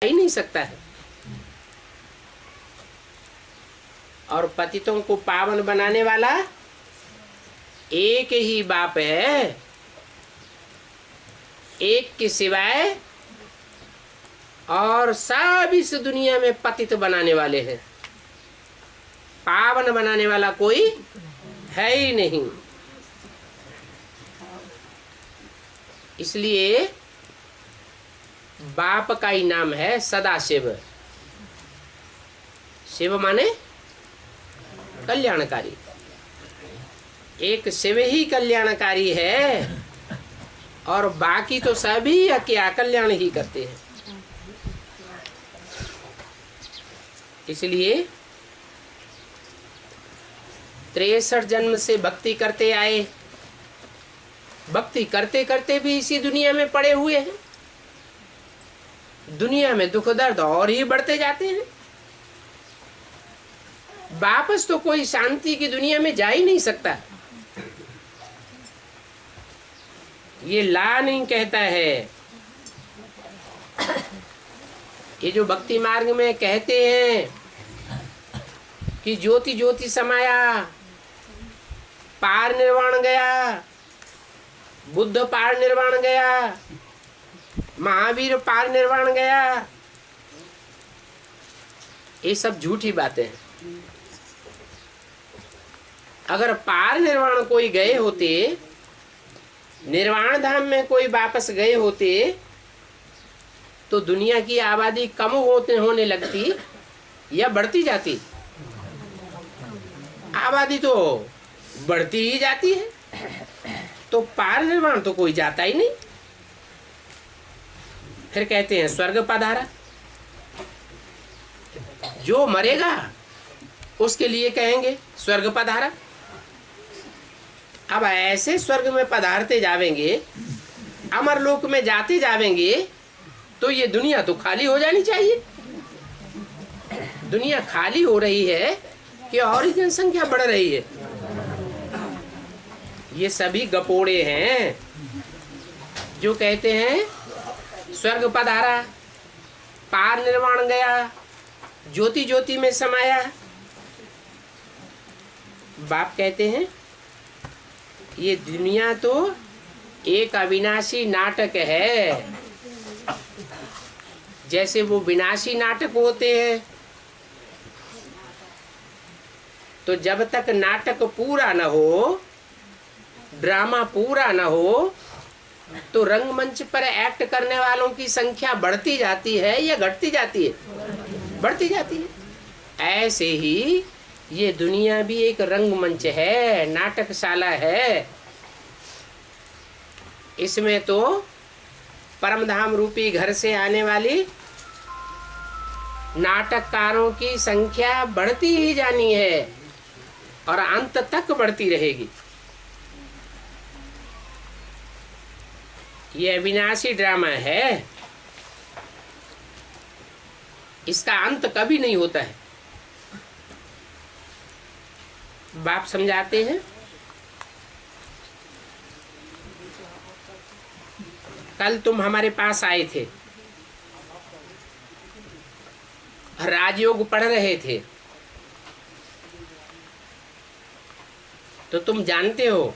ही नहीं सकता है। और पतितों को पावन बनाने वाला एक ही बाप है, एक के सिवाय और सब इस दुनिया में पतित बनाने वाले हैं, पावन बनाने वाला कोई है ही नहीं। इसलिए बाप का ही नाम है सदाशिव। शिव माने कल्याणकारी, एक शिव ही कल्याणकारी है और बाकी तो सभी क्या कल्याण ही करते हैं। इसलिए 63 जन्म से भक्ति करते आए, भक्ति करते करते भी इसी दुनिया में पड़े हुए हैं। दुनिया में दुख दर्द और ही बढ़ते जाते हैं। वापस तो कोई शांति की दुनिया में जा ही नहीं सकता। ये ला नहीं कहता है। ये जो भक्ति मार्ग में कहते हैं कि ज्योति ज्योति समाया, पार निर्वाण गया, बुद्ध पार निर्वाण गया, महावीर पार निर्वाण गया, ये सब झूठी बातें हैं। अगर पार निर्वाण कोई गए होते, निर्वाण धाम में कोई वापस गए होते, तो दुनिया की आबादी कम होने लगती या बढ़ती जाती? आबादी तो बढ़ती ही जाती है। तो पार निर्वाण तो कोई जाता ही नहीं। फिर कहते हैं स्वर्ग पधारा। जो मरेगा उसके लिए कहेंगे स्वर्ग पधारा। अब ऐसे स्वर्ग में पधारते जावेंगे, अमर लोक में जाते जावेंगे, तो ये दुनिया तो खाली हो जानी चाहिए। दुनिया खाली हो रही है कि और ही जनसंख्या बढ़ रही है। ये सभी गपोड़े हैं जो कहते हैं स्वर्ग पधारा, पार निर्वाण गया, ज्योति ज्योति में समाया। बाप कहते हैं ये दुनिया तो एक अविनाशी नाटक है। जैसे वो विनाशी नाटक होते हैं, तो जब तक नाटक पूरा न हो, ड्रामा पूरा न हो, तो रंगमंच पर एक्ट करने वालों की संख्या बढ़ती जाती है या घटती जाती है? बढ़ती जाती है। ऐसे ही ये दुनिया भी एक रंगमंच है, नाटकशाला है। इसमें तो परमधाम रूपी घर से आने वाली नाटककारों की संख्या बढ़ती ही जानी है और अंत तक बढ़ती रहेगी। ये अविनाशी ड्रामा है, इसका अंत कभी नहीं होता है। बाप समझाते हैं कल तुम हमारे पास आए थे, राजयोग पढ़ रहे थे, तो तुम जानते हो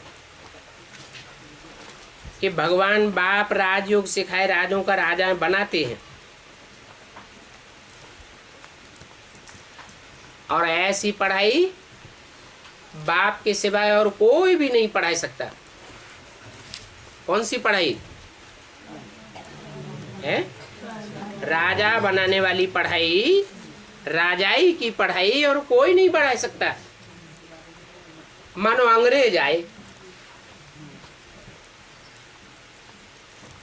कि भगवान बाप राजयोग सिखाए राजों का राजा बनाते हैं। और ऐसी पढ़ाई बाप के सिवाय और कोई भी नहीं पढ़ा सकता। कौन सी पढ़ाई है? राजा बनाने वाली पढ़ाई, राजाई की पढ़ाई, और कोई नहीं पढ़ा सकता। मानो अंग्रेज आए,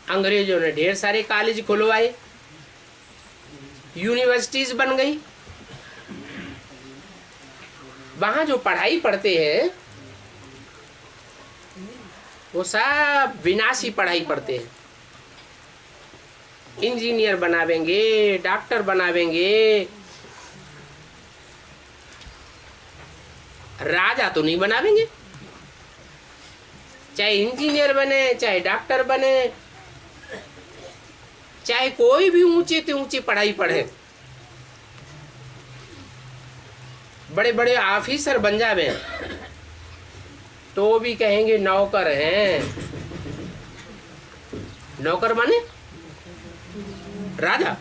अंग्रेजों ने ढेर सारे कॉलेज खुलवाए, यूनिवर्सिटीज बन गई। वहां जो पढ़ाई पढ़ते हैं वो सब विनाशी पढ़ाई पढ़ते हैं। इंजीनियर बनावेंगे, डॉक्टर बनावेंगे, राजा तो नहीं बनावेंगे। चाहे इंजीनियर बने, चाहे डॉक्टर बने, चाहे कोई भी ऊंची से ऊंची पढ़ाई पढ़े, बड़े बड़े ऑफिसर बन जावे तो भी कहेंगे नौकर हैं। नौकर माने राजा,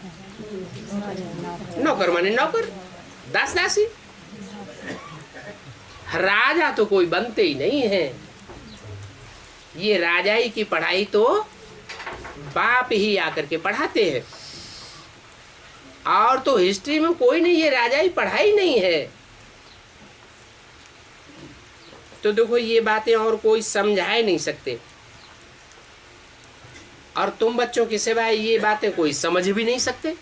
नौकर माने नौकर, दास दासी। राजा तो कोई बनते ही नहीं है। ये राजाई की पढ़ाई तो बाप ही आकर के पढ़ाते हैं, और तो हिस्ट्री में कोई ने ये राजाई पढ़ाई नहीं है। तो देखो ये बातें और कोई समझा ही नहीं सकते, और तुम बच्चों के सिवाय ये बातें कोई समझ भी नहीं सकते।